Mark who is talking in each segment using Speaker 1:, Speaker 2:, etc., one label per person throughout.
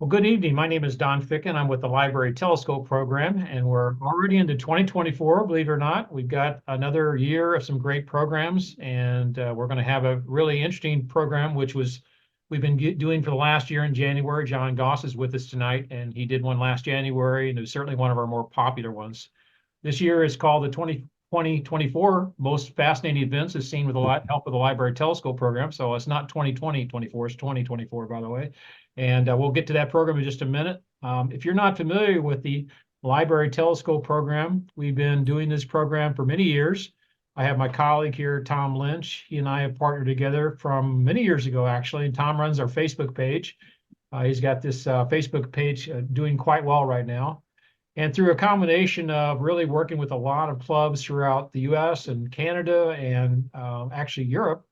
Speaker 1: Well, good evening. My name is Don Ficken. I'm with the Library Telescope Program, and we're already into 2024, believe it or not. We've got another year of some great programs, and we're going to have a really interesting program, which we've been doing for the last year in January. John Goss is with us tonight, and he did one last January, and it was certainly one of our more popular ones. This year is called the 2024 Most Fascinating Events, as seen with the help of the Library Telescope Program. So it's not 2024, it's 2024, by the way. And we'll get to that program in just a minute. If you're not familiar with the Library Telescope Program, we've been doing this program for many years. I have my colleague here, Tom Lynch. He and I have partnered together from many years ago, actually. And Tom runs our Facebook page. He's got this Facebook page doing quite well right now. And through a combination of really working with a lot of clubs throughout the U.S. and Canada and actually Europe,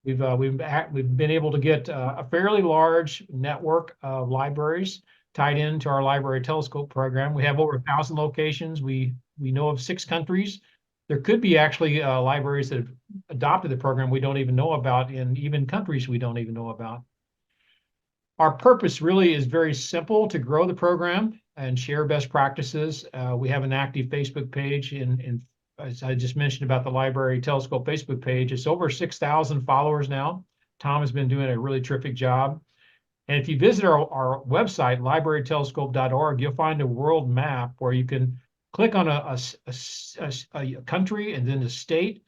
Speaker 1: we've been able to get a fairly large network of libraries tied into our Library Telescope program. We have over 1,000 locations. We know of 6 countries. There could be actually libraries that have adopted the program we don't even know about, and even countries we don't even know about. Our purpose really is very simple: to grow the program and share best practices. We have an active Facebook page, and as I just mentioned about the Library Telescope Facebook page, it's over 6,000 followers now. Tom has been doing a really terrific job. And if you visit our website, librarytelescope.org, you'll find a world map where you can click on a country and then a state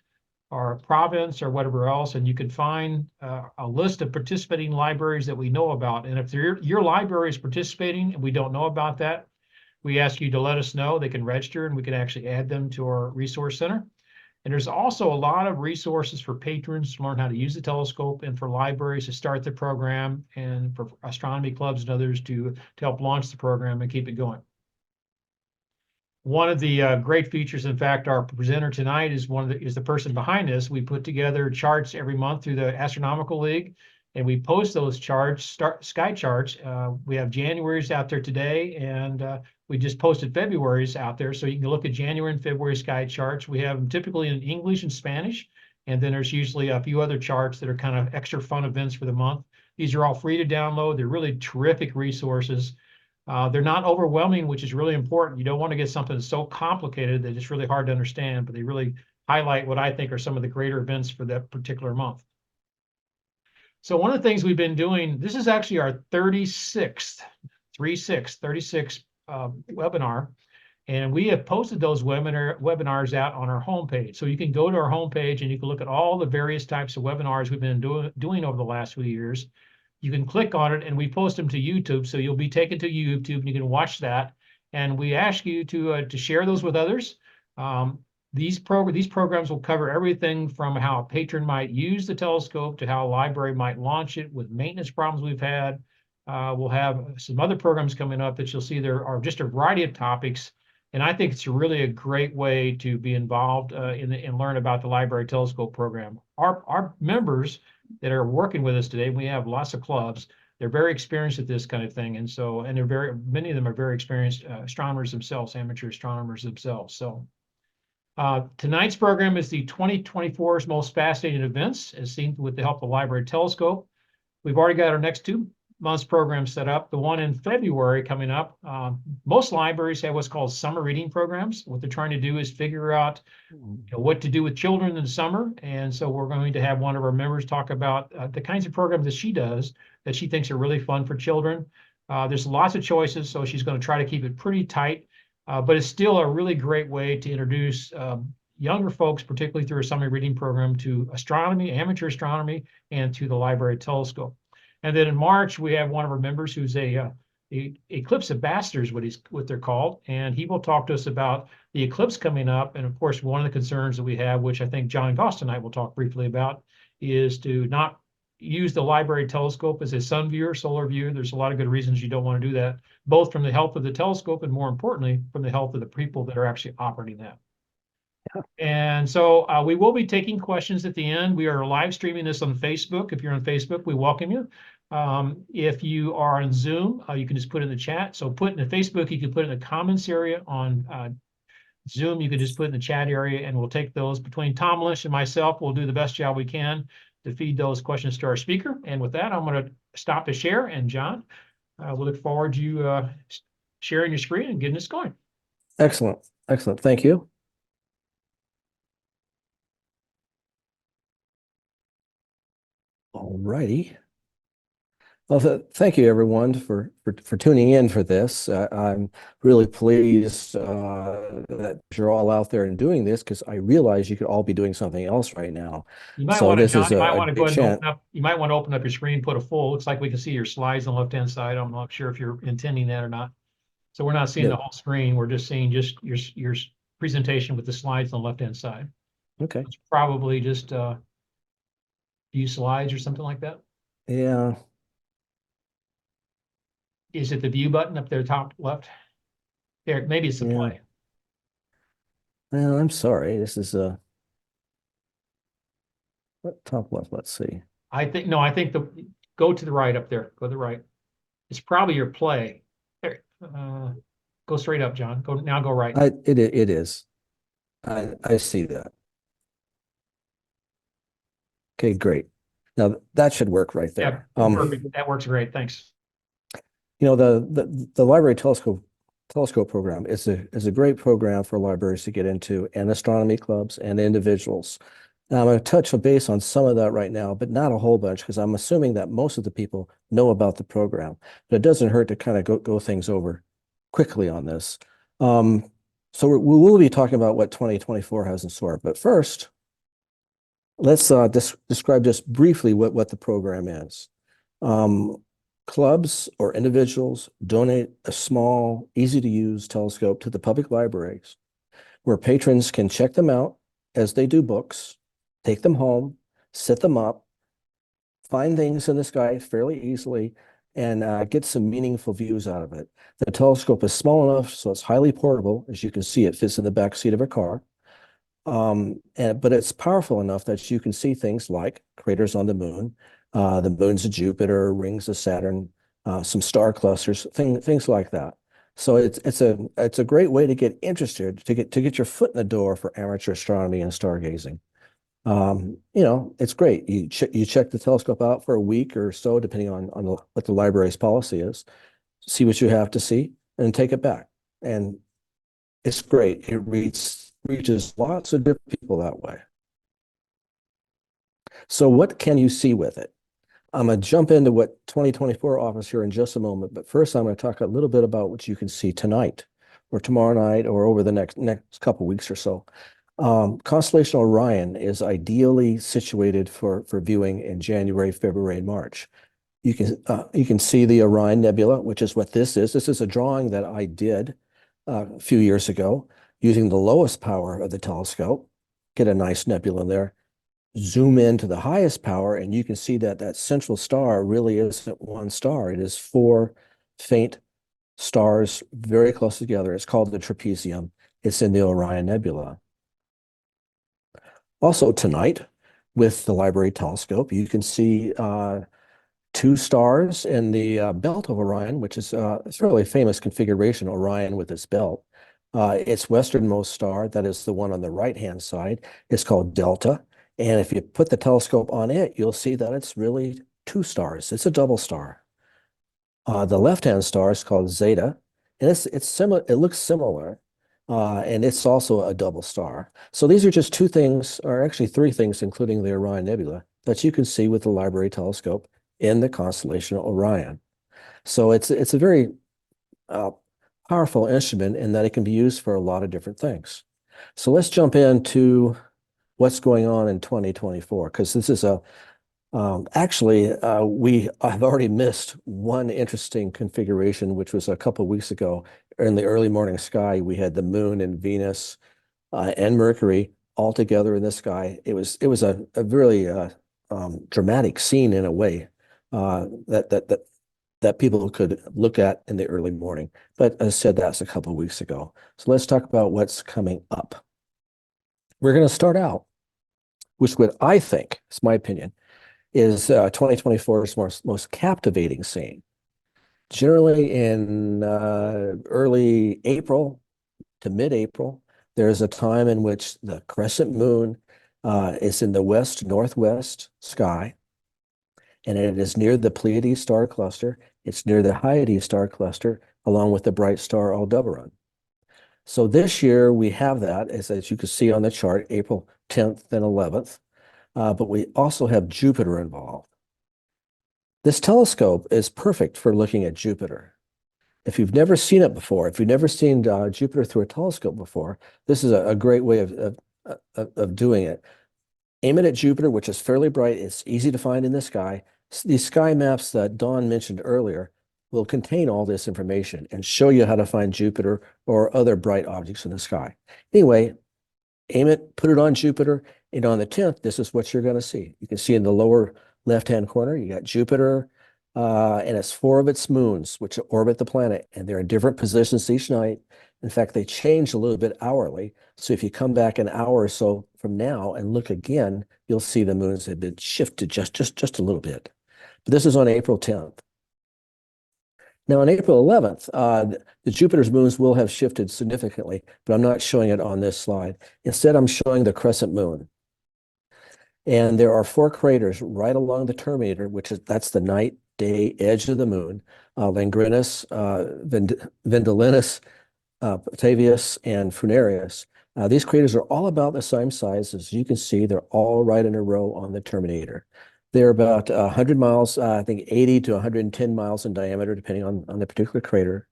Speaker 1: or a province or whatever else, and you can find a list of participating libraries that we know about. And if your library is participating and we don't know about that, we ask you to let us know. They can register, and we can actually add them to our resource center. And there's also a lot of resources for patrons to learn how to use the telescope, and for libraries to start the program, and for astronomy clubs and others to help launch the program and keep it going. One of the great features, in fact, our presenter tonight is the person behind this. We put together charts every month through the Astronomical League, and we post those charts, sky charts. We have January's out there today, and we just posted February's out there, so you can look at January and February sky charts. We have them typically in English and Spanish, and then there's usually a few other charts that are kind of extra fun events for the month. These are all free to download. They're really terrific resources. They're not overwhelming, which is really important. You don't want to get something that's so complicated that it's really hard to understand, but they really highlight what I think are some of the greater events for that particular month. So one of the things we've been doing, this is actually our 36th webinar, and we have posted those webinars out on our homepage. So you can go to our homepage and you can look at all the various types of webinars we've been doing over the last few years. You can click on it, and we post them to YouTube, so you'll be taken to YouTube and you can watch that. And we ask you to share those with others. These programs will cover everything from how a patron might use the telescope to how a library might launch it with maintenance problems we've had. We'll have some other programs coming up that you'll see. There are just a variety of topics, and I think it's really a great way to be involved and learn about the Library Telescope program. Our members that are working with us today, we have lots of clubs. They're very experienced at this kind of thing, and many of them are very experienced astronomers themselves, amateur astronomers themselves. So tonight's program is the 2024's Most Fascinating Events, as seen with the help of the Library Telescope. We've already got our next 2 months program set up. The one in February coming up. Most libraries have what's called summer reading programs. What they're trying to do is figure out what to do with children in the summer. And so we're going to have one of our members talk about the kinds of programs that she does that she thinks are really fun for children. There's lots of choices, so she's going to try to keep it pretty tight, but it's still a really great way to introduce younger folks, particularly through a summer reading program, to astronomy, amateur astronomy, and to the Library Telescope. And then in March, we have one of our members who's a eclipse ambassador, is what they're called, and he will talk to us about the eclipse coming up. And of course, one of the concerns that we have, which I think John Goss tonight will talk briefly about, is to not use the Library Telescope as a sun viewer, solar viewer. There's a lot of good reasons you don't want to do that, both from the health of the telescope and, more importantly, from the health of the people that are actually operating that. And so we will be taking questions at the end. We are live streaming this on Facebook. If you're on Facebook, we welcome you. If you are on Zoom, you can just put it in the chat. So put in the Facebook, you can put it in the comments area. On Zoom, you can just put it in the chat area, and we'll take those. Between Tom Lynch and myself, we'll do the best job we can to feed those questions to our speaker. And with that, I'm going to stop the share. And John, we look forward to you sharing your screen and getting this going.
Speaker 2: Excellent. Excellent. Thank you. All righty. Well, thank you everyone for tuning in for this. I'm really pleased that you're all out there and doing this because I realize you could all be doing something else right now.
Speaker 1: You might
Speaker 2: So
Speaker 1: want to,
Speaker 2: this
Speaker 1: John,
Speaker 2: is
Speaker 1: you might
Speaker 2: a
Speaker 1: want to go
Speaker 2: great
Speaker 1: ahead and
Speaker 2: chance.
Speaker 1: open up. You might want to open up your screen, put a full. Looks like we can see your slides on the left-hand side. I'm not sure if you're intending that or not. So we're not seeing the
Speaker 2: No.
Speaker 1: whole screen. We're just seeing just your presentation with the slides on the left-hand side.
Speaker 2: Okay.
Speaker 1: It's probably just view slides or something like that.
Speaker 2: Yeah.
Speaker 1: Is it the view button up there, top left? There, maybe it's the
Speaker 2: Yeah.
Speaker 1: play.
Speaker 2: Well, I'm sorry. This is top left. Let's see.
Speaker 1: I think no, I think go to the right up there. Go to the right. It's probably your play. There. Go straight up, John. Go right.
Speaker 2: It is. I see that. Okay, great. Now that should work right
Speaker 1: Yeah,
Speaker 2: there.
Speaker 1: perfect. That works great. Thanks.
Speaker 2: You know, the library telescope program is a great program for libraries to get into, and astronomy clubs and individuals. Now, I'm going to touch a base on some of that right now, but not a whole bunch, because I'm assuming that most of the people know about the program. But it doesn't hurt to kind of go things over quickly on this. So we will be talking about what 2024 has in store. But first, let's describe just briefly what the program is. Clubs or individuals donate a small, easy-to-use telescope to the public libraries, where patrons can check them out as they do books, take them home, set them up, find things in the sky fairly easily, and get some meaningful views out of it. The telescope is small enough so it's highly portable. As you can see, it fits in the back seat of a car. But it's powerful enough that you can see things like craters on the moons of Jupiter, rings of Saturn, some star clusters, things like that. So it's a great way to get interested, to get your foot in the door for amateur astronomy and stargazing. You know, it's great. You check the telescope out for a week or so, depending on what the library's policy is, see what you have to see, and take it back. And it's great. It reaches lots of different people that way. So what can you see with it? I'm going to jump into what 2024 offers here in just a moment, but first I'm going to talk a little bit about what you can see tonight or tomorrow night or over the next couple weeks or so. Constellation Orion is ideally situated for viewing in January, February, and March. You can see the Orion Nebula, which is what this is. This is a drawing that I did a few years ago using the lowest power of the telescope. Get a nice nebula in there. Zoom in to the highest power, and you can see that that central star really isn't one star. It is four faint stars very close together. It's called the trapezium. It's in the Orion Nebula. Also tonight, with the library telescope, you can see two stars in the belt of Orion, which is it's a really famous configuration, Orion with its belt. Its westernmost star, that is the one on the right-hand side, is called Delta. And if you put the telescope on it, you'll see that it's really two stars. It's a double star. The left-hand star is called Zeta, and it's similar. It looks similar, and it's also a double star. So these are just two things, or actually three things, including the Orion Nebula, that you can see with the library telescope in the constellation Orion. So it's a very powerful instrument in that it can be used for a lot of different things. So let's jump into what's going on in 2024, because this is actually, I've already missed one interesting configuration, which was a couple of weeks ago. In the early morning sky, we had the moon and Venus and Mercury all together in the sky. It was a really dramatic scene in a way that people could look at in the early morning. But as I said, that's a couple of weeks ago. So let's talk about what's coming up. We're going to start out with what I think, it's my opinion, is 2024's most captivating scene. Generally in early April to mid-April, there's a time in which the crescent moon is in the west-northwest sky, and it is near the Pleiades star cluster. It's near the Hyades star cluster, along with the bright star Aldebaran. So this year we have that, as you can see on the chart, April 10th and 11th, but we also have Jupiter involved. This telescope is perfect for looking at Jupiter. If you've never seen it before, if you've never seen Jupiter through a telescope before, this is a great way of doing it. Aim it at Jupiter, which is fairly bright. It's easy to find in the sky. These sky maps that Dawn mentioned earlier will contain all this information and show you how to find Jupiter or other bright objects in the sky. Anyway, aim it, put it on Jupiter, and on the 10th, this is what you're going to see. You can see in the lower left-hand corner, you got Jupiter, and it's 4 of its moons, which orbit the planet, and they're in different positions each night. In fact, they change a little bit hourly. So if you come back an hour or so from now and look again, you'll see the moons have been shifted just a little bit. But this is on April 10th. Now on April 11th, the Jupiter's moons will have shifted significantly, but I'm not showing it on this slide. Instead, I'm showing the crescent moon. And there are 4 craters right along the terminator, that's the night-day edge of the moon, Langrenus, Vendelinus, Petavius, and Funarius. These craters are all about the same size. As you can see, they're all right in a row on the terminator. They're about 100 miles, I think 80 to 110 miles in diameter, depending on the particular crater.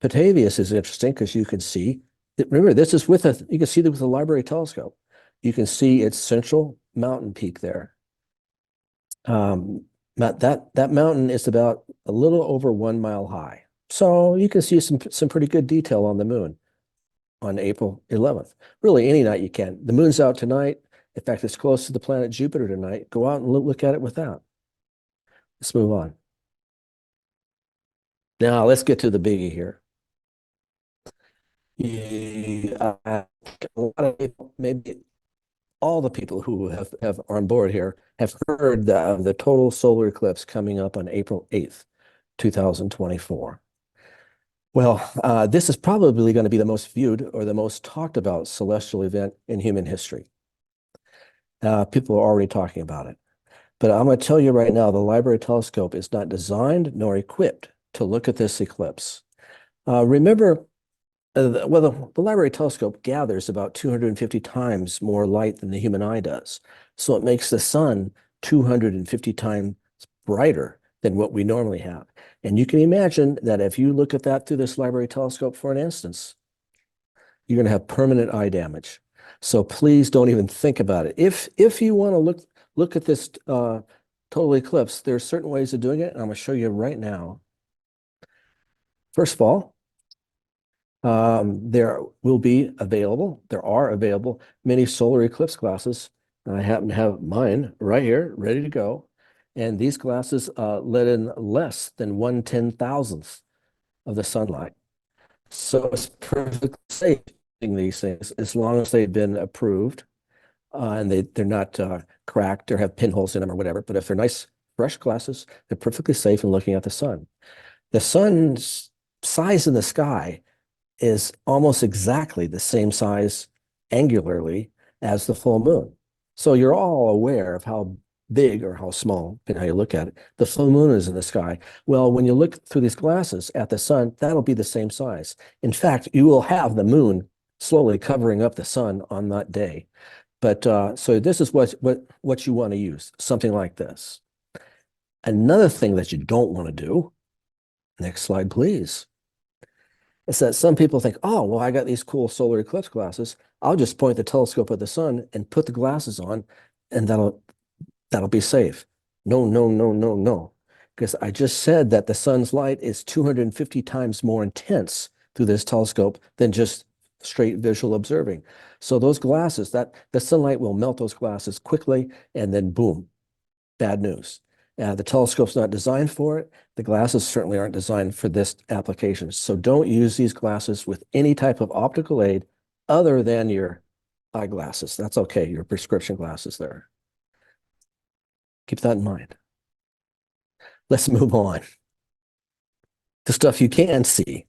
Speaker 2: Petavius is interesting because you can see, remember, this is you can see this with a library telescope. You can see its central mountain peak there. That mountain is about a little over 1 mile high. So you can see some pretty good detail on the moon on April 11th. Really, any night you can. The moon's out tonight. In fact, it's close to the planet Jupiter tonight. Go out and look at it with that. Let's move on. Now, let's get to the biggie here. A lot of people, maybe all the people who are on board here have heard the total solar eclipse coming up on April 8th, 2024. Well, this is probably going to be the most viewed or the most talked about celestial event in human history. People are already talking about it. But I'm going to tell you right now, the library telescope is not designed nor equipped to look at this eclipse. Remember, the library telescope gathers about 250 times more light than the human eye does. So it makes the sun 250 times brighter than what we normally have. And you can imagine that if you look at that through this library telescope for an instance, you're going to have permanent eye damage. So please don't even think about it. If you want to look at this total eclipse, there are certain ways of doing it, and I'm going to show you right now. First of all, there are available many solar eclipse glasses. I happen to have mine right here, ready to go. And these glasses let in less than 1/10,000th of the sunlight. So it's perfectly safe using these things as long as they've been approved and they're not cracked or have pinholes in them or whatever. But if they're nice, fresh glasses, they're perfectly safe in looking at the sun. The sun's size in the sky is almost exactly the same size angularly as the full moon. So you're all aware of how big or how small, depending on how you look at it, the full moon is in the sky. Well, when you look through these glasses at the sun, that'll be the same size. In fact, you will have the moon slowly covering up the sun on that day. But so this is what you want to use, something like this. Another thing that you don't want to do, next slide, please, is that some people think, oh, well, I got these cool solar eclipse glasses. I'll just point the telescope at the sun and put the glasses on, and that'll be safe. No, no, no, no, no. Because I just said that the sun's light is 250 times more intense through this telescope than just straight visual observing. So those glasses, the sunlight will melt those glasses quickly, and then boom, bad news. The telescope's not designed for it. The glasses certainly aren't designed for this application. So don't use these glasses with any type of optical aid other than your eyeglasses. That's okay, your prescription glasses there. Keep that in mind. Let's move on to stuff you can see.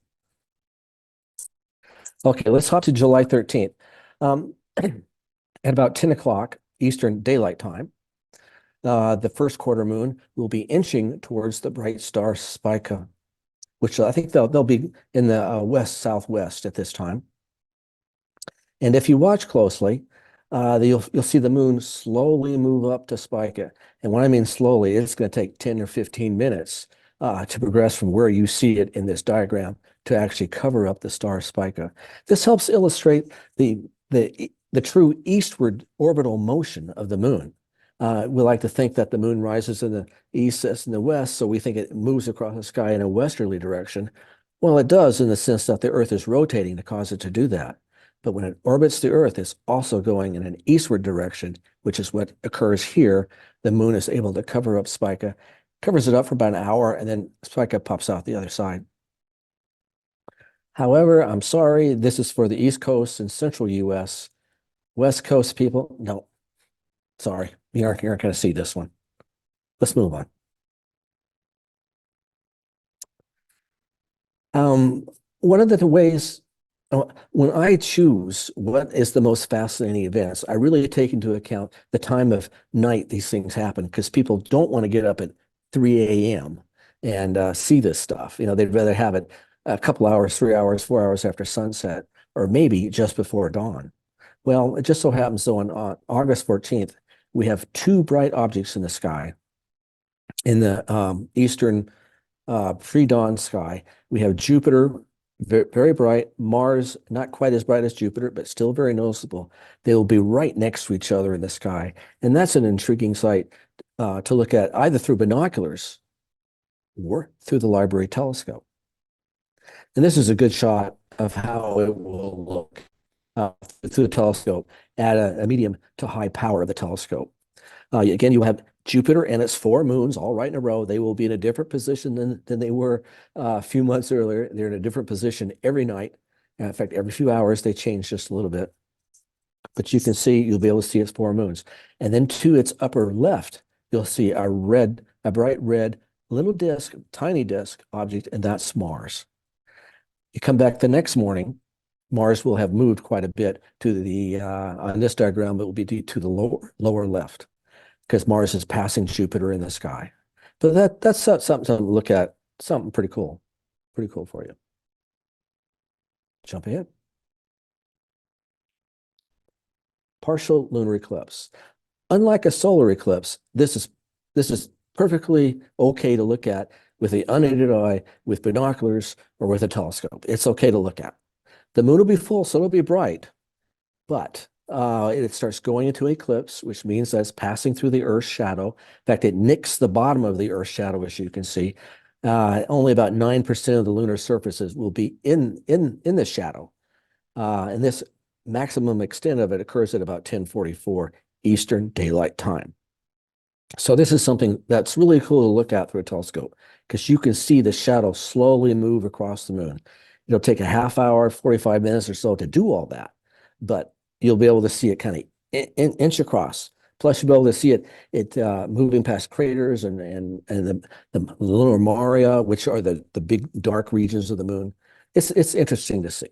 Speaker 2: Okay, let's hop to July 13th. At about 10 o'clock Eastern Daylight Time, the first quarter moon will be inching towards the bright star Spica, which I think they'll be in the west southwest at this time. And if you watch closely, you'll see the moon slowly move up to Spica. And when I mean slowly, it's going to take 10 or 15 minutes to progress from where you see it in this diagram to actually cover up the star Spica. This helps illustrate the true eastward orbital motion of the moon. We like to think that the moon rises in the east, sets in the west, so we think it moves across the sky in a westerly direction. Well, it does in the sense that the Earth is rotating to cause it to do that. But when it orbits the Earth, it's also going in an eastward direction, which is what occurs here. The moon is able to cover up Spica, covers it up for about an hour, and then Spica pops out the other side. However, I'm sorry, this is for the East Coast and central US. West Coast people, no, sorry, you aren't going to see this one. Let's move on. One of the ways when I choose what is the most fascinating events, I really take into account the time of night these things happen because people don't want to get up at 3 a.m. and see this stuff. You know, they'd rather have it a couple hours, 3 hours, 4 hours after sunset, or maybe just before dawn. Well, it just so happens though on August 14th, we have two bright objects in the sky. In the eastern pre-dawn sky, we have Jupiter, very bright, Mars, not quite as bright as Jupiter, but still very noticeable. They will be right next to each other in the sky. And that's an intriguing sight to look at either through binoculars or through the library telescope. And this is a good shot of how it will look through the telescope at a medium to high power of the telescope. Again, you have Jupiter and its four moons all right in a row. They will be in a different position than they were a few months earlier. They're in a different position every night. In fact, every few hours, they change just a little bit. But you can see, you'll be able to see its four moons. And then to its upper left, you'll see a bright red little disk, tiny disk object, and that's Mars. You come back the next morning, Mars will have moved quite a bit to the, on this diagram, it will be to the lower left, because Mars is passing Jupiter in the sky. But that's something to look at, something pretty cool for you. Jump ahead. Partial lunar eclipse. Unlike a solar eclipse, this is perfectly okay to look at with the unaided eye, with binoculars, or with a telescope. It's okay to look at. The moon will be full, so it'll be bright, but it starts going into eclipse, which means that it's passing through the Earth's shadow. In fact, it nicks the bottom of the Earth's shadow, as you can see. Only about 9% of the lunar surfaces will be in the shadow. And this maximum extent of it occurs at about 10:44 Eastern Daylight Time. So this is something that's really cool to look at through a telescope because you can see the shadow slowly move across the moon. It'll take a half hour, 45 minutes or so to do all that, but you'll be able to see it kind of inch across. Plus, you'll be able to see it moving past craters and the lunar maria, which are the big dark regions of the moon. It's interesting to see.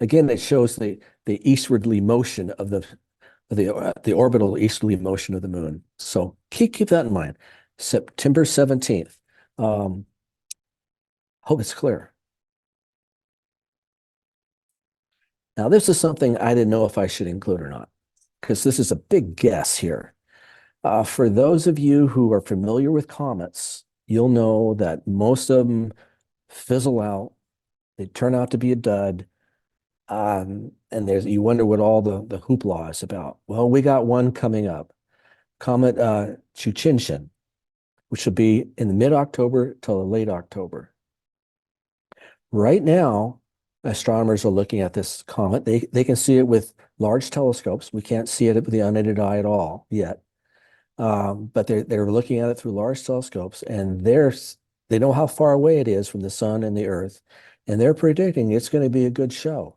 Speaker 2: Again, it shows the eastwardly motion of the orbital easterly motion of the moon. So keep that in mind. September 17th. Hope it's clear. Now, this is something I didn't know if I should include or not, because this is a big guess here. For those of you who are familiar with comets, you'll know that most of them fizzle out. They turn out to be a dud. And you wonder what all the hoopla is about. Well, we got one coming up, Comet Chuchinshin, which will be in the mid-October till late October. Right now, astronomers are looking at this comet. They can see it with large telescopes. We can't see it with the unaided eye at all yet. But they're looking at it through large telescopes, and they know how far away it is from the sun and the Earth, and they're predicting it's going to be a good show,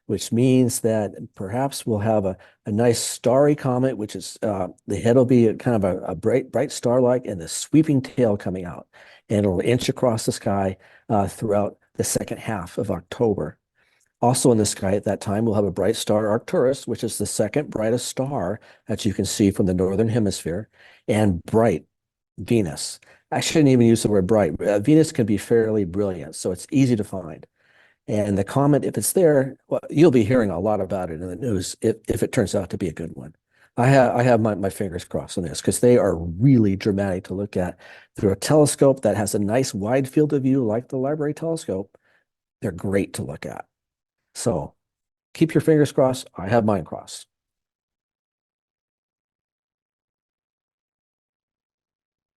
Speaker 2: which means that perhaps we'll have a nice starry comet, which is the head will be kind of a bright star-like, and the sweeping tail coming out, and it'll inch across the sky throughout the second half of October. Also in the sky at that time, we'll have a bright star Arcturus, which is the second brightest star that you can see from the northern hemisphere, and bright Venus. I shouldn't even use the word bright. Venus can be fairly brilliant, so it's easy to find. And the comet, if it's there, well, you'll be hearing a lot about it in the news if it turns out to be a good one. I have my fingers crossed on this because they are really dramatic to look at through a telescope that has a nice wide field of view like the library telescope. They're great to look at. So keep your fingers crossed. I have mine crossed.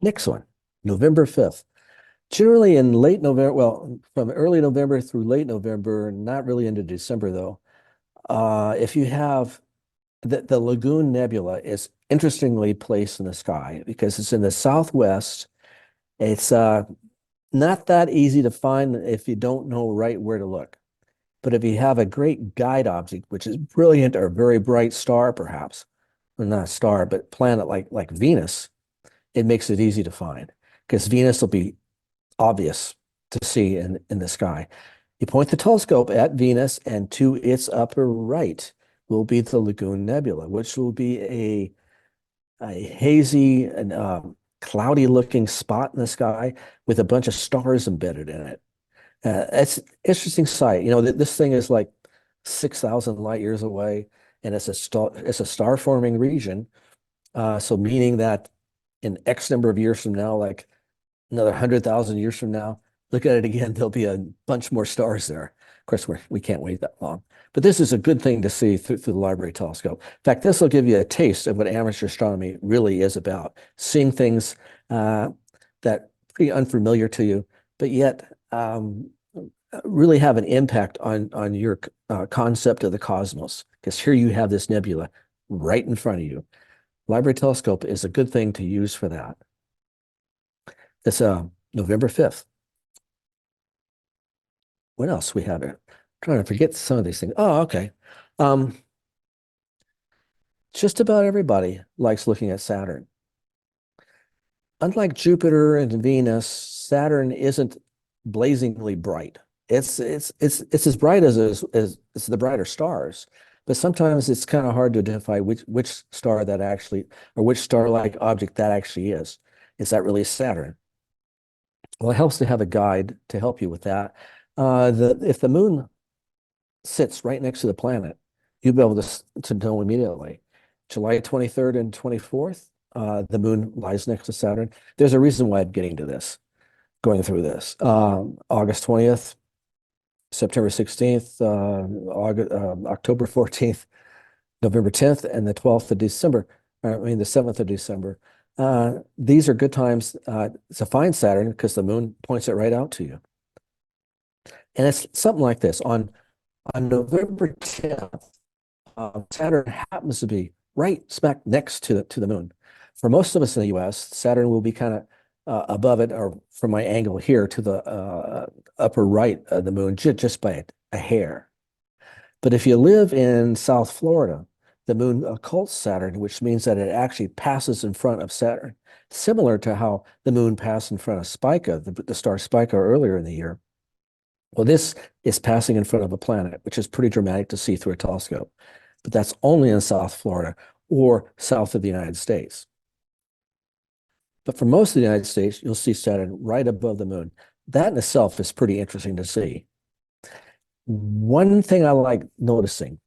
Speaker 2: Next one, November 5th. Generally in late November, well, from early November through late November, not really into December though. If you have the Lagoon Nebula is interestingly placed in the sky because it's in the southwest. It's not that easy to find if you don't know right where to look. But if you have a great guide object, which is brilliant or very bright star, perhaps, well, not a star, but planet like Venus, it makes it easy to find because Venus will be obvious to see in the sky. You point the telescope at Venus, and to its upper right will be the Lagoon Nebula, which will be a hazy and cloudy looking spot in the sky with a bunch of stars embedded in it. It's an interesting sight. You know, this thing is like 6,000 light years away, and it's a star forming region. So meaning that in X number of years from now, like another 100,000 years from now, look at it again, there'll be a bunch more stars there. Of course, we can't wait that long. But this is a good thing to see through the library telescope. In fact, this will give you a taste of what amateur astronomy really is about, seeing things that pretty unfamiliar to you, but yet really have an impact on your concept of the cosmos. Because here you have this nebula right in front of you. Library telescope is a good thing to use for that. It's November 5th. What else we have here? I'm trying to forget some of these things. Oh, okay. Um, just about everybody likes looking at Saturn. Unlike Jupiter and Venus, Saturn isn't blazingly bright. It's as bright as the brighter stars, but sometimes it's kind of hard to identify which star that actually or which star-like object that actually is. Is that really Saturn? Well, it helps to have a guide to help you with that. If the moon sits right next to the planet, you'll be able to know immediately. July 23rd and 24th, the moon lies next to Saturn. There's a reason why I'm getting to this, going through this. August 20th, September 16th, October 14th, November 10th, and the 12th of December. I mean, the 7th of December. These are good times to find Saturn because the moon points it right out to you. And it's something like this. On November 10th, Saturn happens to be right smack next to the moon. For most of us in the US, Saturn will be kind of above it, or from my angle here to the upper right of the moon, just by a hair. But if you live in South Florida, the moon occults Saturn, which means that it actually passes in front of Saturn, similar to how the moon passed in front of Spica, the star Spica, earlier in the year. Well, this is passing in front of a planet, which is pretty dramatic to see through a telescope. But that's only in South Florida or south of the United States. But for most of the United States, you'll see Saturn right above the moon. That in itself is pretty interesting to see. One thing I like noticing,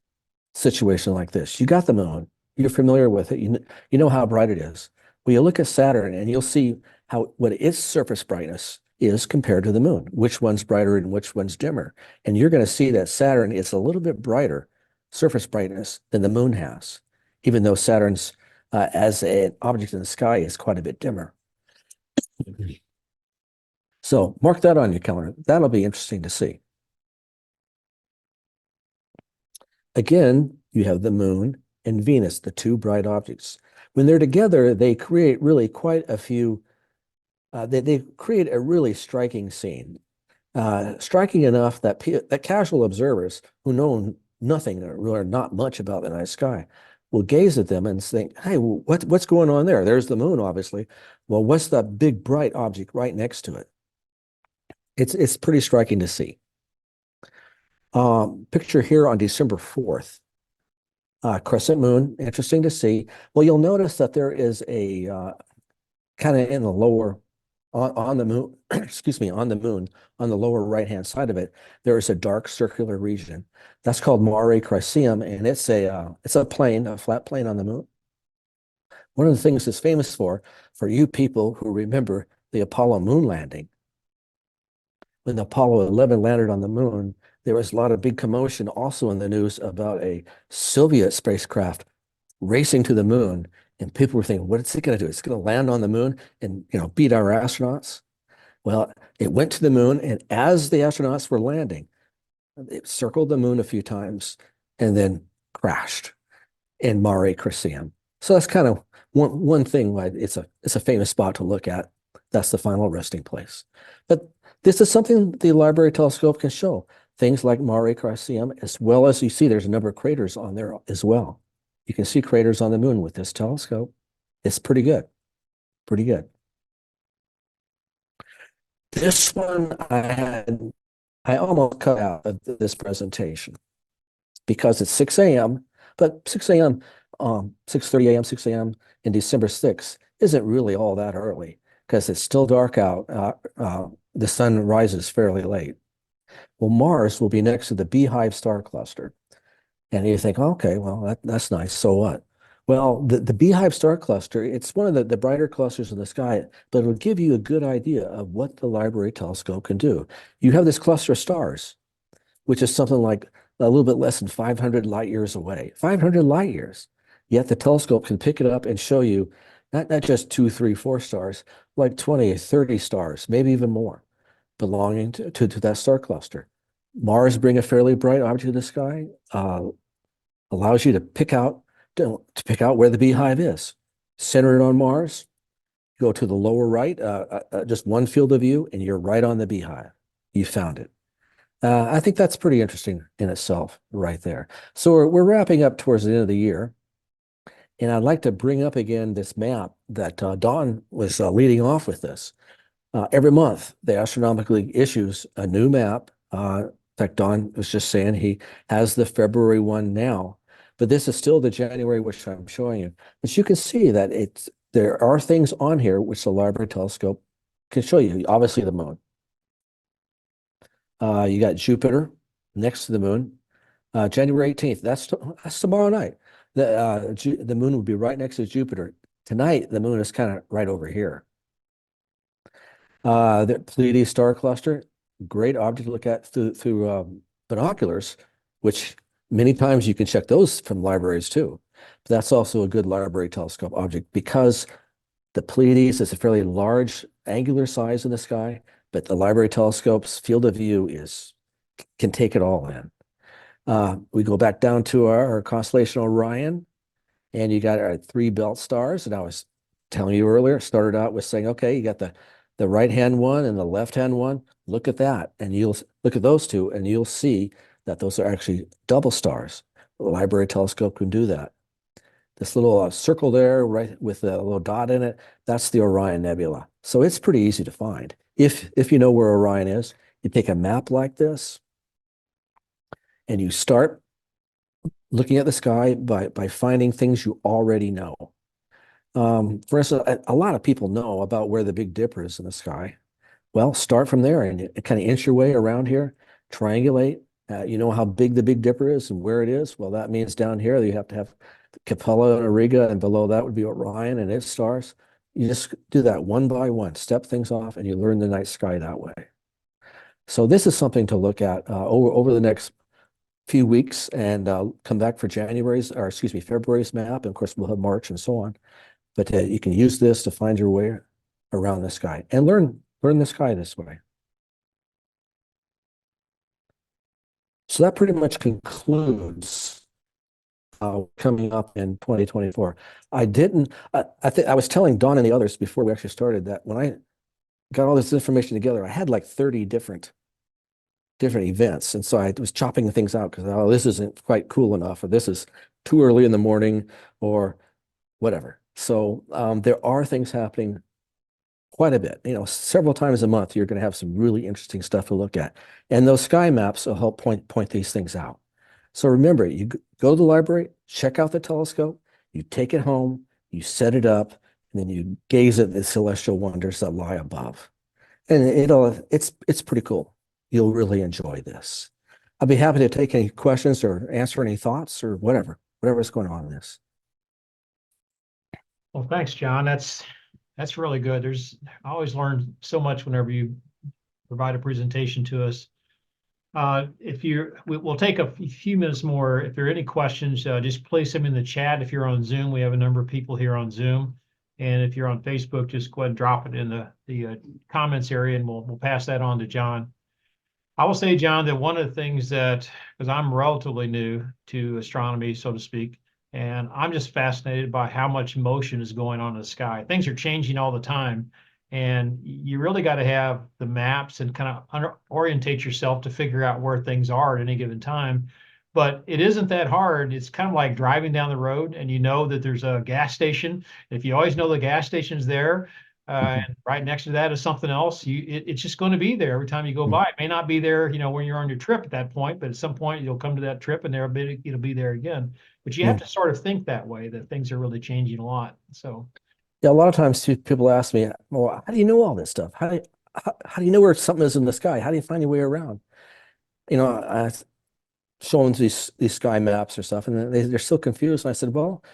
Speaker 2: situation like this, you got the moon, you're familiar with it, you know how bright it is. Well, you look at Saturn and you'll see what its surface brightness is compared to the moon, which one's brighter and which one's dimmer. And you're going to see that Saturn is a little bit brighter surface brightness than the moon has, even though Saturn's, as an object in the sky, is quite a bit dimmer. So mark that on your calendar. That'll be interesting to see. Again, you have the moon and Venus, the two bright objects. When they're together, they create really quite a few, they create a really striking scene. Striking enough that casual observers who know nothing or not much about the night sky will gaze at them and think, hey, what's going on there? There's the moon, obviously. Well, what's that big bright object right next to it? It's pretty striking to see. Picture here on December 4th. Crescent moon, interesting to see. Well, you'll notice that there is a kind of in the lower on the moon, excuse me, on the moon, on the lower right-hand side of it, there is a dark circular region. That's called Mare Crisium, and it's a plane, a flat plane on the moon. One of the things it's famous for you people who remember the Apollo moon landing, when Apollo 11 landed on the moon, there was a lot of big commotion also in the news about a Soviet spacecraft racing to the moon. And people were thinking, what is it going to do? It's going to land on the moon and, beat our astronauts. Well, it went to the moon, and as the astronauts were landing, it circled the moon a few times and then crashed in Mare Crisium. So that's kind of one thing why it's a famous spot to look at. That's the final resting place. But this is something the library telescope can show. Things like Mare Crisium, as well as you see there's a number of craters on there as well. You can see craters on the moon with this telescope. It's pretty good. Pretty good. This one I almost cut out of this presentation because it's 6 a.m., but 6 a.m., 6:30 a.m., 6 a.m. in December 6th isn't really all that early because it's still dark out. The sun rises fairly late. Well, Mars will be next to the Beehive star cluster. And you think, okay, well, that's nice. So what? Well, the Beehive star cluster, it's one of the brighter clusters in the sky, but it'll give you a good idea of what the library telescope can do. You have this cluster of stars, which is something like a little bit less than 500 light years away. 500 light years. Yet the telescope can pick it up and show you not just 2, 3, 4 stars, like 20, 30 stars, maybe even more, belonging to that star cluster. Mars bring a fairly bright object to the sky, allows you to pick out where the beehive is. Center it on Mars, go to the lower right, just one field of view, and you're right on the beehive. You found it. I think that's pretty interesting in itself right there. So we're wrapping up towards the end of the year. And I'd like to bring up again this map that Don was leading off with this. Every month, the Astronomical League issues a new map. In fact, Don was just saying he has the February one now, but this is still the January, which I'm showing you. But you can see that there are things on here which the library telescope can show you. Obviously, the moon. You got Jupiter next to the moon. January 18th, that's tomorrow night. The moon will be right next to Jupiter. Tonight, the moon is kind of right over here. The Pleiades star cluster, great object to look at through binoculars, which many times you can check those from libraries too. But that's also a good library telescope object because the Pleiades is a fairly large angular size in the sky, but the library telescope's field of view can take it all in. We go back down to our constellation Orion, and you got our 3 belt stars. And I was telling you earlier, started out with saying, okay, you got the right-hand one and the left-hand one. Look at that. And you'll look at those two, and you'll see that those are actually double stars. The library telescope can do that. This little circle there, right with a little dot in it, that's the Orion Nebula. So it's pretty easy to find. If you know where Orion is, you take a map like this, and you start looking at the sky by finding things you already know. For instance, a lot of people know about where the Big Dipper is in the sky. Well, start from there and kind of inch your way around here, triangulate. You know how big the Big Dipper is and where it is? Well, that means down here you have to have Capella and Auriga, and below that would be Orion and its stars. You just do that one by one, step things off, and you learn the night sky that way. So this is something to look at over the next few weeks and come back for February's map. And of course, we'll have March and so on. But you can use this to find your way around the sky and learn the sky this way. So that pretty much concludes coming up in 2024. I was telling Don and the others before we actually started that when I got all this information together, I had like 30 different events. And so I was chopping things out because, oh, this isn't quite cool enough, or this is too early in the morning, or whatever. So there are things happening quite a bit. Several times a month, you're going to have some really interesting stuff to look at. And those sky maps will help point these things out. So remember, you go to the library, check out the telescope, you take it home, you set it up, and then you gaze at the celestial wonders that lie above. And it's pretty cool. You'll really enjoy this. I'll be happy to take any questions or answer any thoughts or whatever's going on in this.
Speaker 1: Well, thanks, John. That's really good. I always learn so much whenever you provide a presentation to us. We'll take a few minutes more. If there are any questions, just place them in the chat. If you're on Zoom, we have a number of people here on Zoom. And if you're on Facebook, just go ahead and drop it in the comments area, and we'll pass that on to John. I will say, John, that one of the things because I'm relatively new to astronomy, so to speak, and I'm just fascinated by how much motion is going on in the sky. Things are changing all the time, and you really got to have the maps and kind of orientate yourself to figure out where things are at any given time. But it isn't that hard. It's kind of like driving down the road and you know that there's a gas station. If you always know the gas station's there, and right next to that is something else, it's just going to be there every time you go by. It may not be there, when you're on your trip at that point, but at some point you'll come to that trip and it'll be there again. But you have to sort of think that way, that things are really changing a lot. So
Speaker 2: Yeah, a lot of times people ask me, well, how do you know all this stuff? How do you know where something is in the sky? How do you find your way around? I show them these sky maps or stuff, and they're so confused. And I said, well,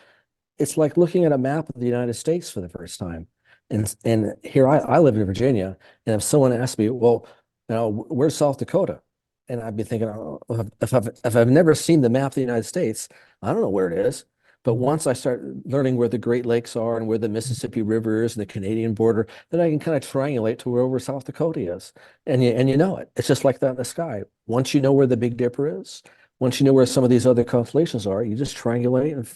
Speaker 2: it's like looking at a map of the United States for the first time. And here I live in Virginia, and if someone asked me, well, where's South Dakota? And I'd be thinking, oh, if I've never seen the map of the United States, I don't know where it is. But once I start learning where the Great Lakes are and where the Mississippi River is and the Canadian border, then I can kind of triangulate to wherever South Dakota is. And you know it. It's just like that in the sky. Once you know where the Big Dipper is, once you know where some of these other constellations are, you just triangulate and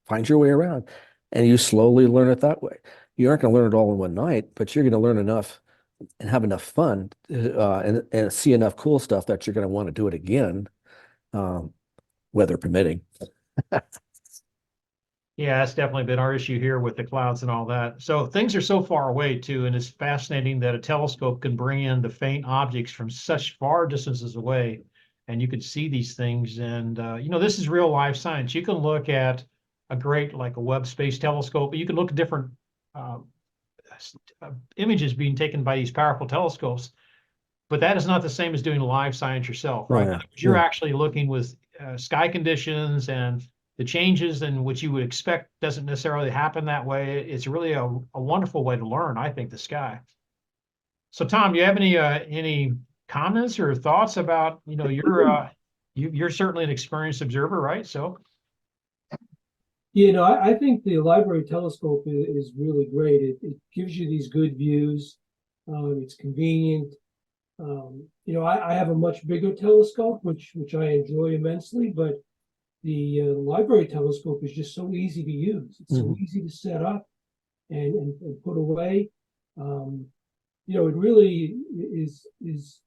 Speaker 2: find your way around. And you slowly learn it that way. You aren't going to learn it all in one night, but you're going to learn enough and have enough fun and see enough cool stuff that you're going to want to do it again, weather permitting.
Speaker 1: yeah, that's definitely been our issue here with the clouds and all that. So things are so far away too, and it's fascinating that a telescope can bring in the faint objects from such far distances away, and you can see these things. And this is real life science. You can look at like a Webb Space Telescope, but you can look at different images being taken by these powerful telescopes. But that is not the same as doing live science yourself, right?
Speaker 2: Oh, yeah.
Speaker 1: You're actually looking with sky conditions, and the changes in which you would expect doesn't necessarily happen that way. It's really a wonderful way to learn, I think, the sky. So, Tom, do you have any comments or thoughts about you're certainly an experienced observer, right? So,
Speaker 3: I think the library telescope is really great. It gives you these good views. It's convenient. I have a much bigger telescope, which I enjoy immensely, but the library telescope is just so easy to use. It's so easy to set up and put away. It really is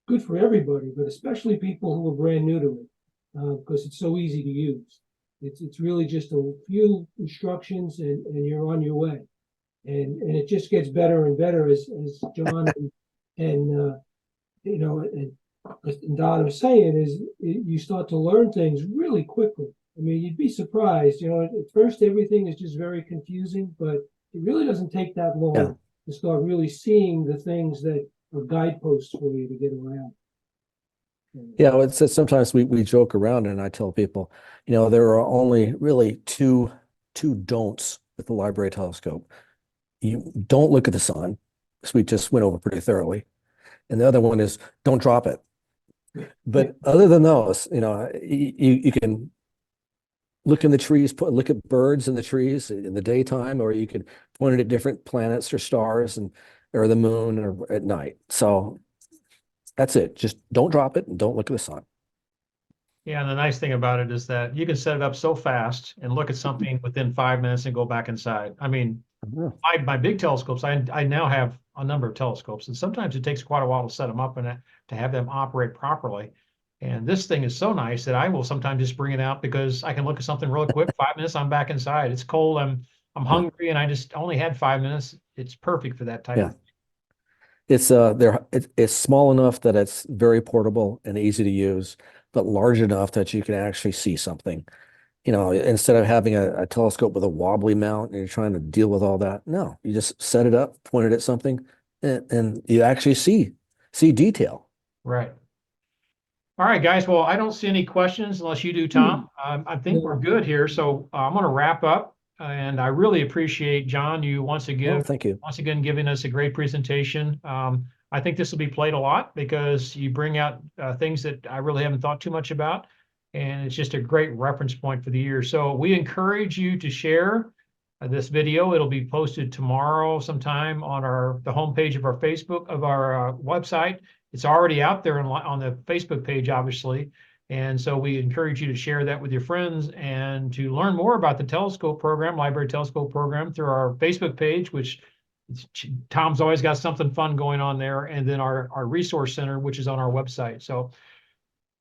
Speaker 3: good for everybody, but especially people who are brand new to it, because it's so easy to use. It's really just a few instructions and you're on your way. And it just gets better and better as John and Don are saying, is you start to learn things really quickly. I mean, you'd be surprised. At first everything is just very confusing, but it really doesn't take that long to start really seeing the things that are guideposts for you to get around.
Speaker 2: Yeah, well, it's sometimes we joke around, and I tell people, there are only really two don'ts with the library telescope. You don't look at the sun, because we just went over pretty thoroughly. And the other one is don't drop it. But other than those, you can look in the trees, look at birds in the trees in the daytime, or you could point it at different planets or stars or the moon or at night. So that's it. Just don't drop it and don't look at the sun.
Speaker 1: yeah, and the nice thing about it is that you can set it up so fast and look at something within 5 minutes and go back inside. I mean, my big telescopes, I now have a number of telescopes, and sometimes it takes quite a while to set them up and to have them operate properly. And this thing is so nice that I will sometimes just bring it out because I can look at something really quick. 5 minutes, I'm back inside. It's cold. I'm I'm hungry and I just only had 5 minutes, it's perfect for that type
Speaker 2: Yeah.
Speaker 1: of.
Speaker 2: It's small enough that it's very portable and easy to use, but large enough that you can actually see something. You know, instead of having a telescope with a wobbly mount and you're trying to deal with all that, no, you just set it up, point it at something, and you actually see detail.
Speaker 1: Right. All right, guys. Well, I don't see any questions unless you do, Tom. I think we're
Speaker 3: No.
Speaker 1: good here. So I'm going to wrap up. And I really appreciate, John, you
Speaker 2: Oh, thank you.
Speaker 1: once again giving us a great presentation. I think this will be played a lot because you bring out things that I really haven't thought too much about. And it's just a great reference point for the year. So we encourage you to share this video. It'll be posted tomorrow sometime on the homepage of our Facebook, of our website. It's already out there on the Facebook page, obviously. And so we encourage you to share that with your friends and to learn more about the telescope program, Library Telescope Program, through our Facebook page, which Tom's always got something fun going on there, and then our resource center, which is on our website. So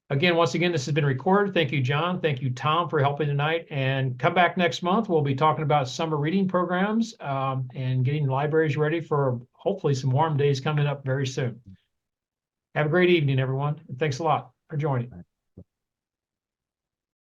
Speaker 1: again, once again, this has been recorded. Thank you, John. Thank you, Tom, for helping tonight. And come back next month. We'll be talking about summer reading programs and getting libraries ready for hopefully some warm days coming up very soon. Have a great evening, everyone. And thanks a lot for joining.